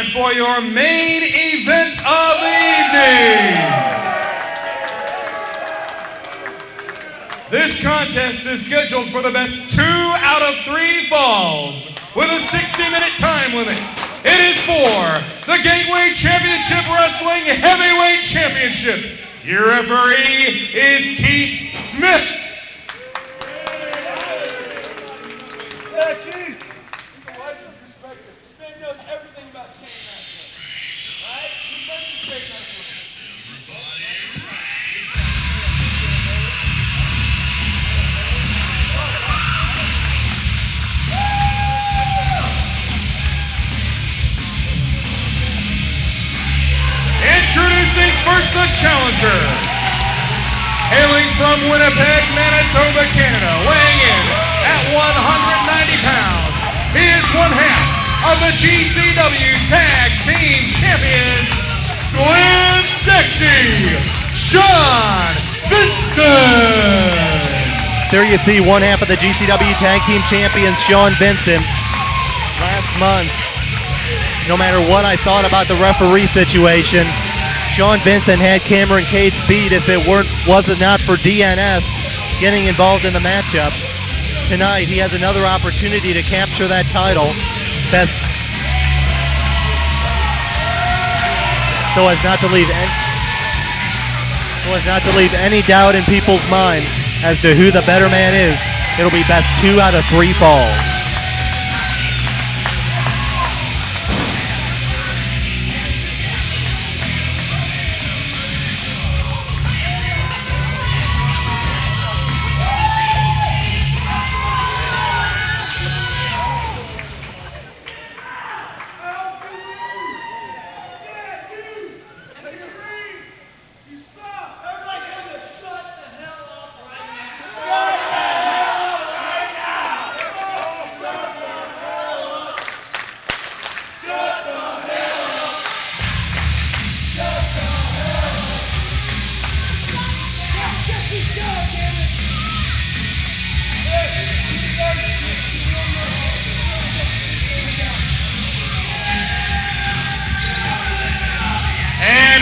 time for your main event of the evening. This contest is scheduled for the best 2 out of 3 falls with a 60-minute time limit. It is for the Gateway Championship Wrestling Heavyweight Championship. Your referee is Keith Smith. Yeah, Keith. He's a legend, perspective. This man knows everything about chain wrestling. Right? He knows chain wrestling. Introducing first the challenger. Hailing from Winnipeg, Manitoba, Canada, weighing in at 190 pounds. He is one half of the GCW Tag Team Champions, Slim Sexy, Sean Vincent. There you see one half of the GCW Tag Team Champions, Sean Vincent. Last month, no matter what I thought about the referee situation, Sean Vincent had Cameron Cage beat if it wasn't not for DNS getting involved in the matchup. Tonight, he has another opportunity to capture that title, so as not to leave any doubt in people's minds as to who the better man is. It'll be best 2 out of 3 falls.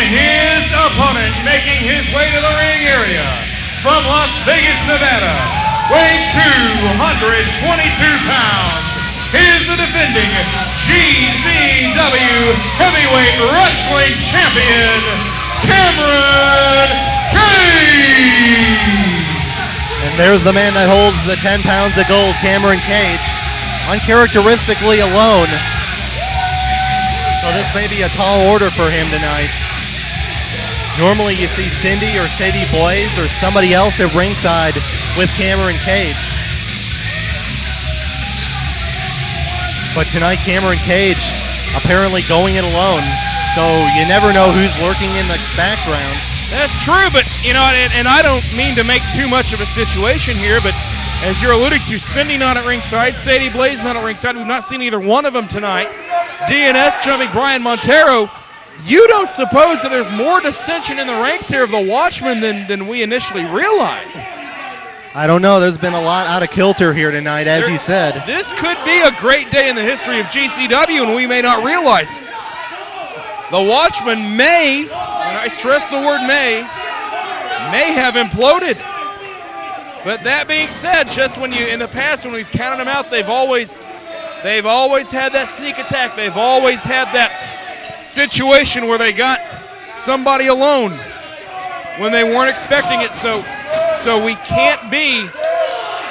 His opponent making his way to the ring area from Las Vegas, Nevada, weighing 222 pounds. He is the defending GCW Heavyweight Wrestling Champion, Cameron Cage. And there's the man that holds the 10 pounds of gold, Cameron Cage, uncharacteristically alone. So this may be a tall order for him tonight. Normally you see Cindy or Sadie Boys or somebody else at ringside with Cameron Cage. But tonight Cameron Cage apparently going it alone, though you never know who's lurking in the background. That's true, but you know, and I don't mean to make too much of a situation here, but as you're alluding to, Cindy not at ringside, Sadie Blaze not at ringside. We've not seen either one of them tonight. DNS jumping Brian Montero. You don't suppose that there's more dissension in the ranks here of the Watchmen than we initially realized? I don't know. There's been a lot out of kilter here tonight, as you said. This could be a great day in the history of GCW, and we may not realize it. The Watchmen may, and I stress the word may have imploded. But that being said, just when in the past when we've counted them out, they've always had that sneak attack. They've always had that situation where they got somebody alone when they weren't expecting it. So we can't be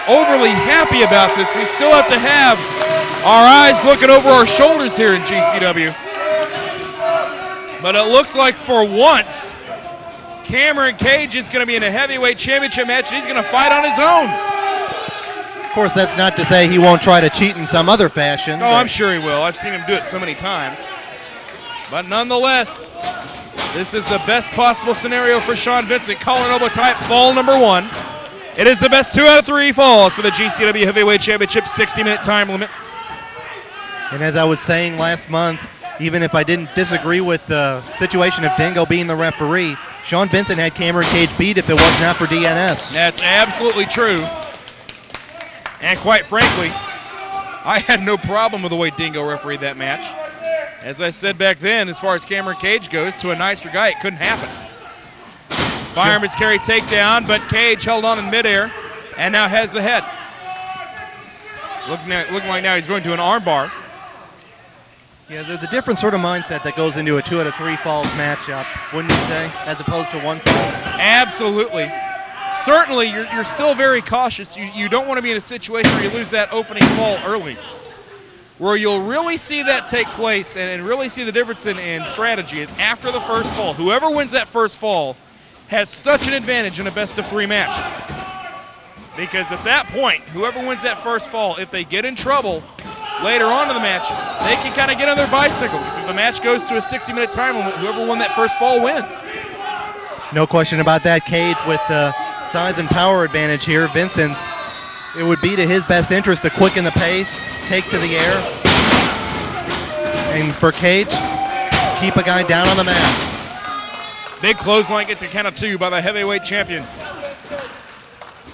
overly happy about this. We still have to have our eyes looking over our shoulders here in GCW. But it looks like for once, Cameron Cage is going to be in a heavyweight championship match, and he's going to fight on his own. Of course, that's not to say he won't try to cheat in some other fashion. Oh, I'm sure he will. I've seen him do it so many times. But nonetheless, this is the best possible scenario for Sean Vincent. Collar elbow type, fall number 1. It is the best 2 out of 3 falls for the GCW Heavyweight Championship, 60-minute time limit. And as I was saying last month, even if I didn't disagree with the situation of Dingo being the referee, Sean Vincent had Cameron Cage beat if it was not for DNS. That's absolutely true. And quite frankly, I had no problem with the way Dingo refereed that match. As I said back then, as far as Cameron Cage goes, to a nicer guy, it couldn't happen. Fireman's carry takedown, but Cage held on in midair and now has the head. Looking like now he's going to an armbar. Yeah, there's a different sort of mindset that goes into a 2 out of 3 falls matchup, wouldn't you say, as opposed to 1 fall? Absolutely. Certainly, you're still very cautious. You don't want to be in a situation where you lose that opening fall early. Where you'll really see that take place and really see the difference in strategy is after the first fall. Whoever wins that first fall has such an advantage in a best-of-3 match. Because at that point, whoever wins that first fall, if they get in trouble later on in the match, they can kind of get on their bicycle. Because if the match goes to a 60-minute time limit, whoever won that first fall wins. No question about that. Cage with the size and power advantage here. Vincent's, it would be to his best interest to quicken the pace, take to the air, and for Cage, keep a guy down on the mat. Big clothesline gets a count of 2 by the heavyweight champion.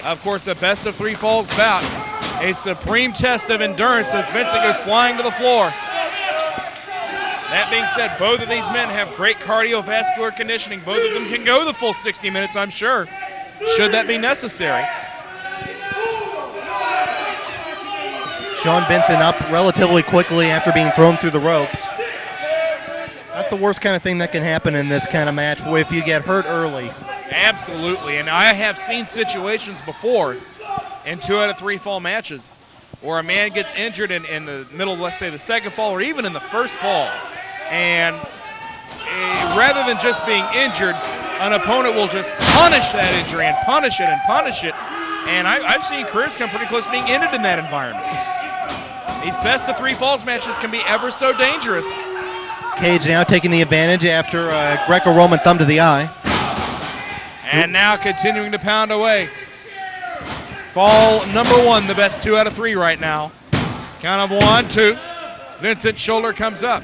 Of course, a best-of-3 falls bout. A supreme test of endurance as Vincent goes flying to the floor. That being said, both of these men have great cardiovascular conditioning. Both of them can go the full 60 minutes, I'm sure, should that be necessary. Sean Vincent up relatively quickly after being thrown through the ropes. That's the worst kind of thing that can happen in this kind of match, if you get hurt early. Absolutely, and I have seen situations before in 2 out of 3 fall matches where a man gets injured in the middle, let's say the second fall or even in the first fall, and rather than just being injured, an opponent will just punish that injury and punish it and punish it, and I've seen careers come pretty close to being ended in that environment. These best-of-3 falls matches can be ever so dangerous. Cage now taking the advantage after a Greco-Roman thumb to the eye. And now continuing to pound away. Fall number 1, the best 2 out of 3 right now. Count of 1, 2. Vincent's shoulder comes up.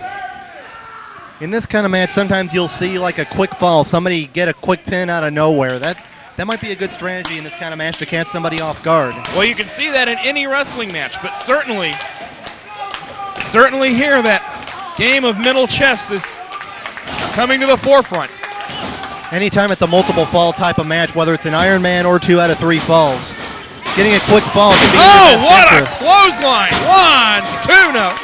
In this kind of match, sometimes you'll see like a quick fall, somebody get a quick pin out of nowhere. That might be a good strategy in this kind of match to catch somebody off guard. Well, you can see that in any wrestling match, but certainly here that game of mental chess is coming to the forefront. Anytime it's a multiple fall type of match, whether it's an Iron Man or 2 out of 3 falls, getting a quick fall can be in your best what interest. A clothesline! 1, 2, no.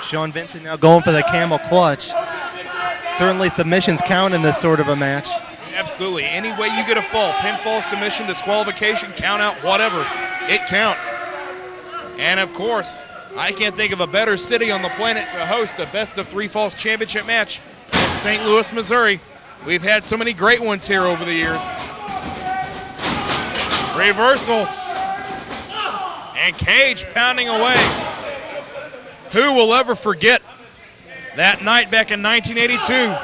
Sean Vincent now going for the camel clutch. Certainly submissions count in this sort of a match. Absolutely. Any way you get a fall, pinfall, submission, disqualification, count out, whatever, it counts. And of course, I can't think of a better city on the planet to host a best-of-3 falls championship match than St. Louis, Missouri. We've had so many great ones here over the years. Reversal. And Cage pounding away. Who will ever forget that night back in 1982?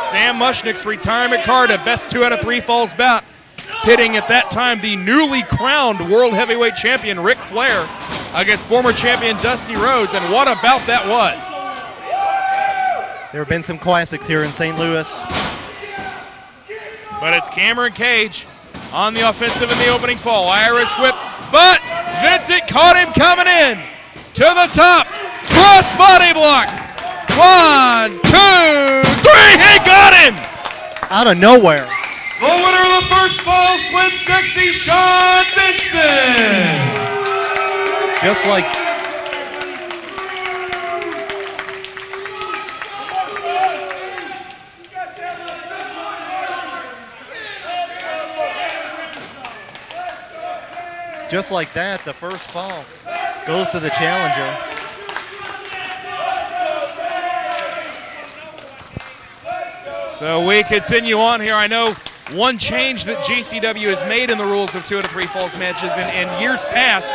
Sam Mushnick's retirement card, a best 2 out of 3 falls bout, pitting at that time the newly crowned World Heavyweight Champion Ric Flair against former champion Dusty Rhodes, and what a bout that was. There have been some classics here in St. Louis. But it's Cameron Cage on the offensive in the opening fall. Irish whip, but Vincent caught him coming in to the top. Cross body block. 1, 2, 3, he got him! Out of nowhere. The winner of the first fall, Slim Sexy, Sean Vincent. Just like that, the first fall goes to the challenger. So we continue on here. I know one change that GCW has made in the rules of 2 out of 3 falls matches, in years past,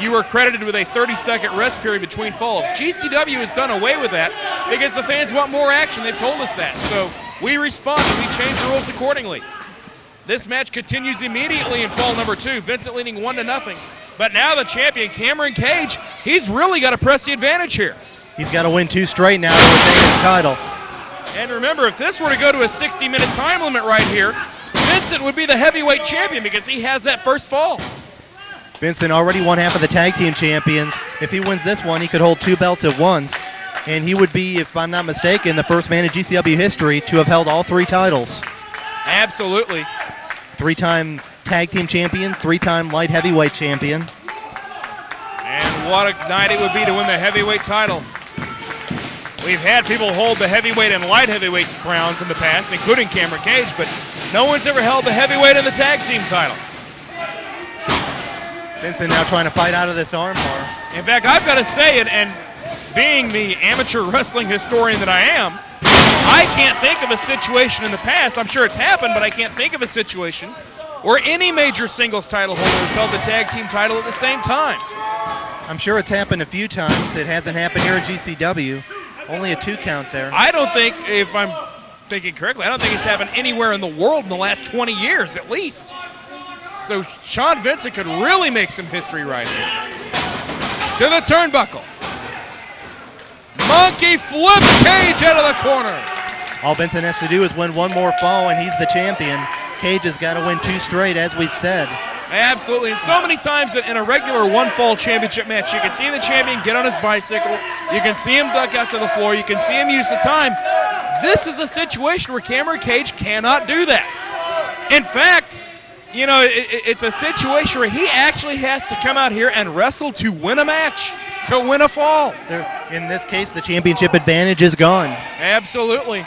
you were credited with a 30-second rest period between falls. GCW has done away with that because the fans want more action. They've told us that. So we responded. We changed the rules accordingly. This match continues immediately in fall number 2. Vincent leading 1-0. But now the champion, Cameron Cage, he's really got to press the advantage here. He's got to win 2 straight now to retain his title. And remember, if this were to go to a 60-minute time limit right here, Vincent would be the heavyweight champion because he has that first fall. Vincent already won half of the tag team champions. If he wins this one, he could hold 2 belts at once. And he would be, if I'm not mistaken, the first man in GCW history to have held all 3 titles. Absolutely. 3-time tag team champion, 3-time light heavyweight champion. And what a night it would be to win the heavyweight title. We've had people hold the heavyweight and light heavyweight crowns in the past, including Cameron Cage, but no one's ever held the heavyweight and the tag team title. Vincent now trying to fight out of this armbar. In fact, I've got to say it, and being the amateur wrestling historian that I am, I can't think of a situation in the past, I'm sure it's happened, but I can't think of a situation where any major singles title holder has held the tag team title at the same time. I'm sure it's happened a few times. It hasn't happened here at GCW. Only a 2 count there. I don't think, if I'm thinking correctly, I don't think it's happened anywhere in the world in the last 20 years at least. So Sean Vincent could really make some history right here. To the turnbuckle. Monkey flips Cage out of the corner. All Vincent has to do is win 1 more fall, and he's the champion. Cage has got to win 2 straight, as we've said. Absolutely, and so many times in a regular 1-fall championship match, you can see the champion get on his bicycle, you can see him duck out to the floor, you can see him use the time. This is a situation where Cameron Cage cannot do that. In fact, you know, it's a situation where he actually has to come out here and wrestle to win a match, to win a fall. In this case, the championship advantage is gone. Absolutely.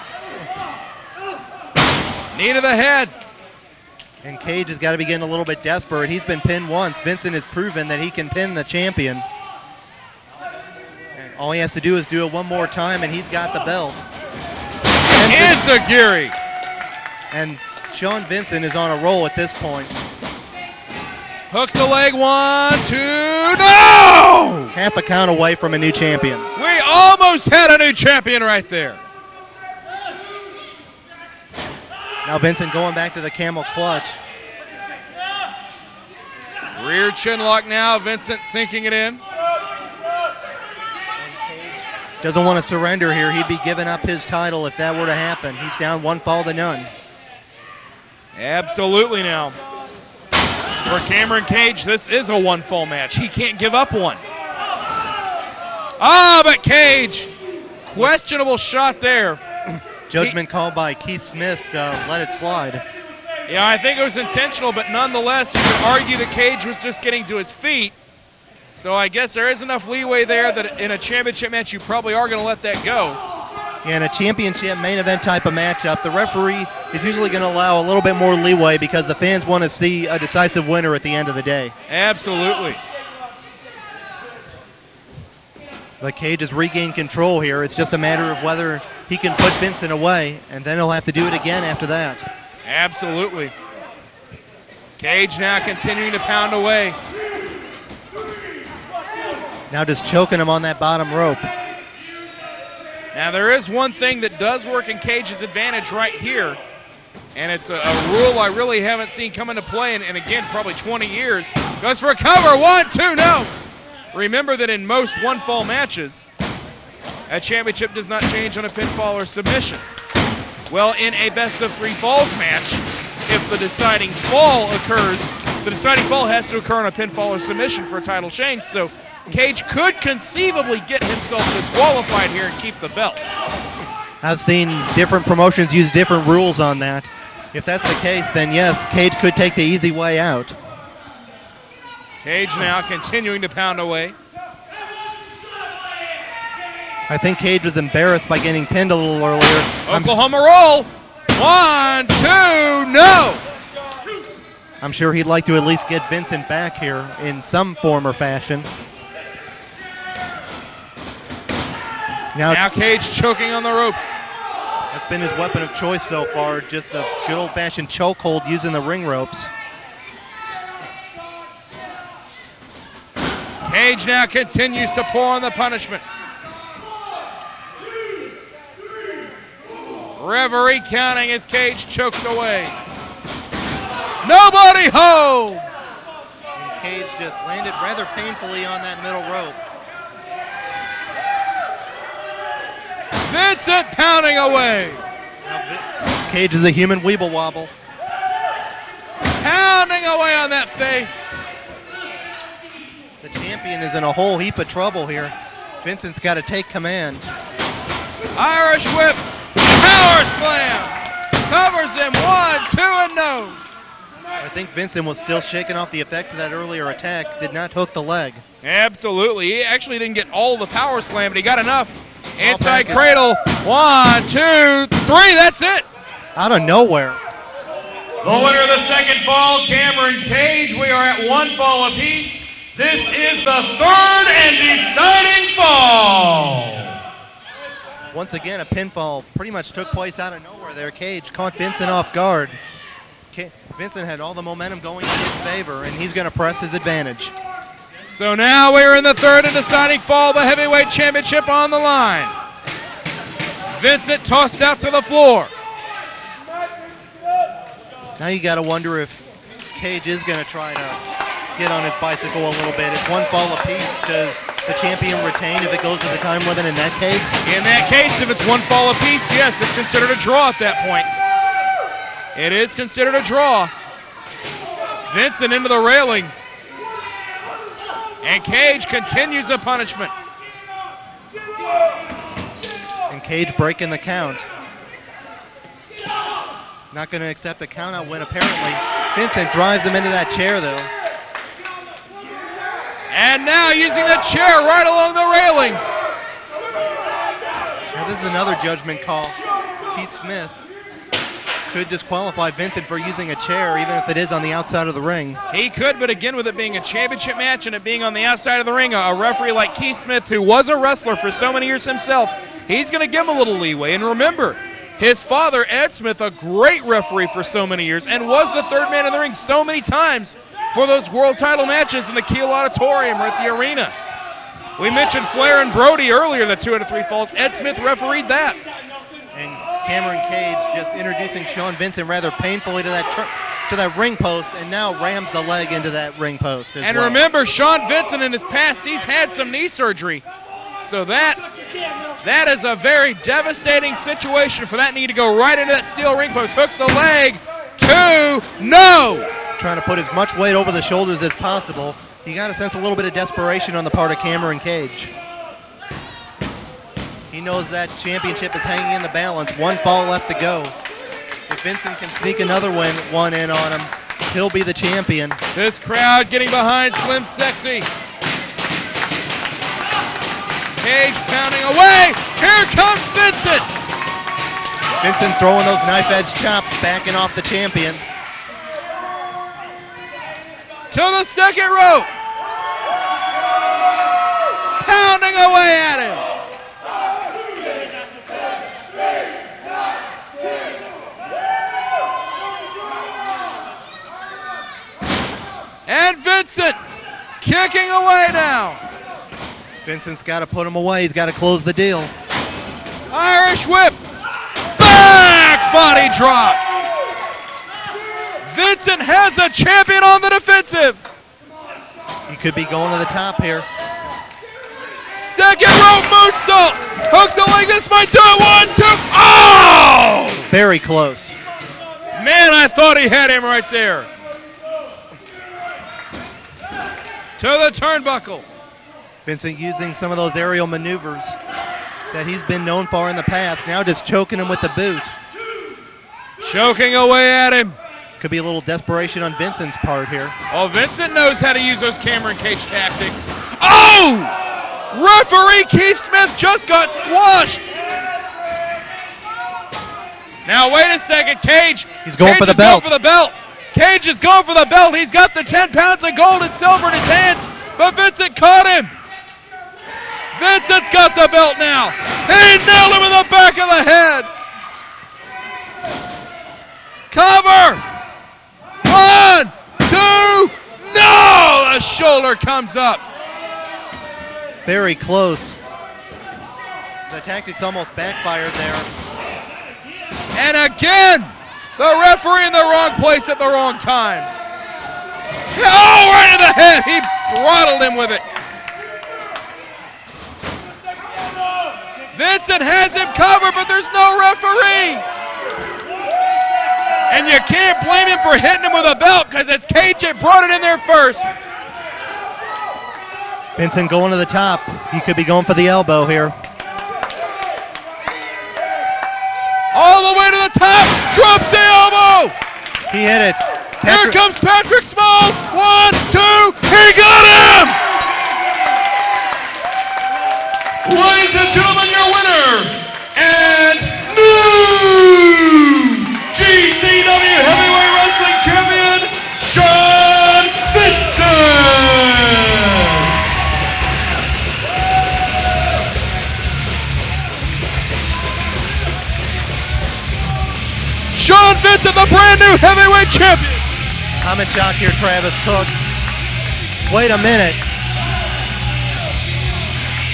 Knee to the head. And Cage has got to be getting a little bit desperate. He's been pinned once. Vincent has proven that he can pin the champion. And all he has to do is do it 1 more time, and he's got the belt. Enziguri. And Sean Vincent is on a roll at this point. Hooks a leg, 1, 2, no! Half a count away from a new champion. We almost had a new champion right there. Now Vincent going back to the camel clutch. Rear chin lock now, Vincent sinking it in. Doesn't want to surrender here. He'd be giving up his title if that were to happen. He's down 1 fall to none. Absolutely now. For Cameron Cage, this is a 1-fall match. He can't give up 1. Ah, but Cage, questionable shot there. Judgment called by Keith Smith to let it slide. Yeah, I think it was intentional, but nonetheless, you could argue that Cage was just getting to his feet. So I guess there is enough leeway there that in a championship match, you probably are going to let that go. Yeah, in a championship main event type of matchup, the referee is usually going to allow a little bit more leeway because the fans want to see a decisive winner at the end of the day. Absolutely. But Cage has regained control here. It's just a matter of whether he can put Vincent away, and then he'll have to do it again after that. Absolutely. Cage now continuing to pound away. Now just choking him on that bottom rope. Now there is one thing that does work in Cage's advantage right here, and it's a rule I really haven't seen come into play in again, probably 20 years. Goes for a cover, 1, 2, no! Remember that in most 1-fall matches, a championship does not change on a pinfall or submission. Well, in a best-of-3 falls match, if the deciding fall occurs, the deciding fall has to occur on a pinfall or submission for a title change, so Cage could conceivably get himself disqualified here and keep the belt. I've seen different promotions use different rules on that. If that's the case, then yes, Cage could take the easy way out. Cage now continuing to pound away. I think Cage was embarrassed by getting pinned a little earlier. Oklahoma roll. 1, 2, no! I'm sure he'd like to at least get Vincent back here in some form or fashion. Now Cage choking on the ropes. That's been his weapon of choice so far, just the good old-fashioned chokehold using the ring ropes. Cage now continues to pour on the punishment. Referee counting as Cage chokes away. Nobody home! And Cage just landed rather painfully on that middle rope. Vincent pounding away. Now, Cage is a human weeble wobble. Pounding away on that face. The champion is in a whole heap of trouble here. Vincent's got to take command. Irish whip, power slam. Covers him, 1, 2, and no. I think Vincent was still shaking off the effects of that earlier attack. Did not hook the leg. Absolutely. He actually didn't get all the power slam, but he got enough. Small Inside package. cradle, 1, 2, 3, that's it. Out of nowhere. The winner of the second fall, Cameron Cage. We are at 1 fall apiece. This is the third and deciding fall. Once again, a pinfall pretty much took place out of nowhere there. Cage caught Vincent off guard. Vincent had all the momentum going in his favor, and he's going to press his advantage. So now we're in the third and deciding fall, the heavyweight championship on the line. Vincent tossed out to the floor. Now you got to wonder if Cage is going to try to get on his bicycle a little bit. It's 1 fall apiece. Does the champion retain if it goes to the time limit in that case? In that case, if it's 1 fall apiece, yes, it's considered a draw at that point. It is considered a draw. Vincent into the railing. And Cage continues the punishment. And Cage breaking the count. Not going to accept a count-out win, apparently. Vincent drives him into that chair, though. And now using the chair right along the railing. Now this is another judgment call. Keith Smith could disqualify Vincent for using a chair, even if it is on the outside of the ring. He could, but again, with it being a championship match and it being on the outside of the ring, a referee like Keith Smith, who was a wrestler for so many years himself, he's going to give him a little leeway. And remember, his father, Ed Smith, a great referee for so many years and was the third man in the ring so many times for those world title matches in the Kiel Auditorium or at the arena. We mentioned Flair and Brody earlier, the 2 out of 3 falls. Ed Smith refereed that. And Cameron Cage just introducing Sean Vincent rather painfully to that ring post, and now rams the leg into that ring post as And well. remember, Sean Vincent in his past, he's had some knee surgery. So that is a very devastating situation for that knee to go right into that steel ring post. Hooks the leg, 2, no! Trying to put as much weight over the shoulders as possible. You got to sense a little bit of desperation on the part of Cameron Cage. He knows that championship is hanging in the balance. 1 fall left to go. If Vincent can sneak another one in on him, he'll be the champion. This crowd getting behind Slim Sexy. Cage pounding away. Here comes Vincent. Vincent throwing those knife-edge chops, backing off the champion. To the second rope. Pounding away at him. And Vincent kicking away now. Vincent's got to put him away. He's got to close the deal. Irish whip. Back body drop. Vincent has a champion on the defensive. He could be going to the top here. Second rope moonsault. Hooks it like this, might do it. 1, 2. Oh! Very close. Man, I thought he had him right there. To the turnbuckle. Vincent using some of those aerial maneuvers that he's been known for in the past. Now just choking him with the boot. Choking away at him. Could be a little desperation on Vincent's part here. Oh, Vincent knows how to use those Cameron Cage tactics. Oh! Referee Keith Smith just got squashed. Now, wait a second, Cage. He's going Cage for the is going belt. for the belt. Cage is going for the belt. He's got the 10 pounds of gold and silver in his hands, but Vincent caught him. Vincent's got the belt now. He nailed him in the back of the head. Cover. 1, 2, no! The shoulder comes up. Very close. The tactics almost backfired there. And again, the referee in the wrong place at the wrong time. Oh, right in the head. He throttled him with it. Vincent has him covered, but there's no referee. And you can't blame him for hitting him with a belt because it's Cage that brought it in there first. Vincent going to the top. He could be going for the elbow here. All the way to the top. Drops the elbow. He hit it. Here comes Patrick Smalls. 1, 2. He got him. Ladies and gentlemen, your winner and new GCW Heavyweight Wrestling Champion, Sean Vincent! Sean Vincent, the brand new heavyweight champion. I'm in shock here, Travis Cook. Wait a minute.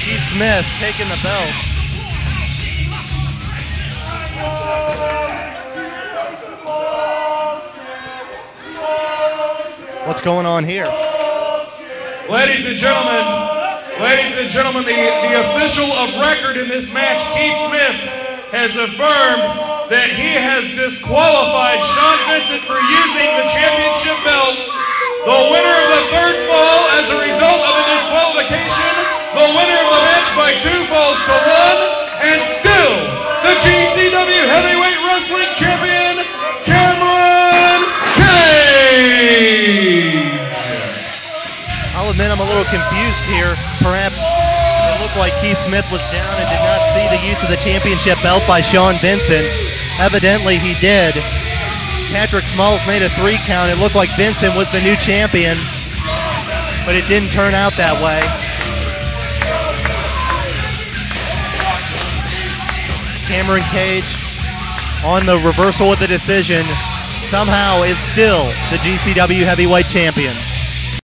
Keith Smith taking the belt. What's going on here? Ladies and gentlemen, the official of record in this match, Keith Smith, has affirmed that he has disqualified Sean Vincent for using the championship belt. The winner of the third fall as a result of the disqualification, the winner of the match by 2 falls to 1, and still the GCW Heavyweight Wrestling Champion, Cameron Cage. I'll admit I'm a little confused here. Perhaps it looked like Keith Smith was down and did not see the use of the championship belt by Sean Vincent. Evidently he did. Patrick Smalls made a 3 count. It looked like Vincent was the new champion, but it didn't turn out that way. Cameron Cage on the reversal of the decision somehow is still the GCW Heavyweight Champion.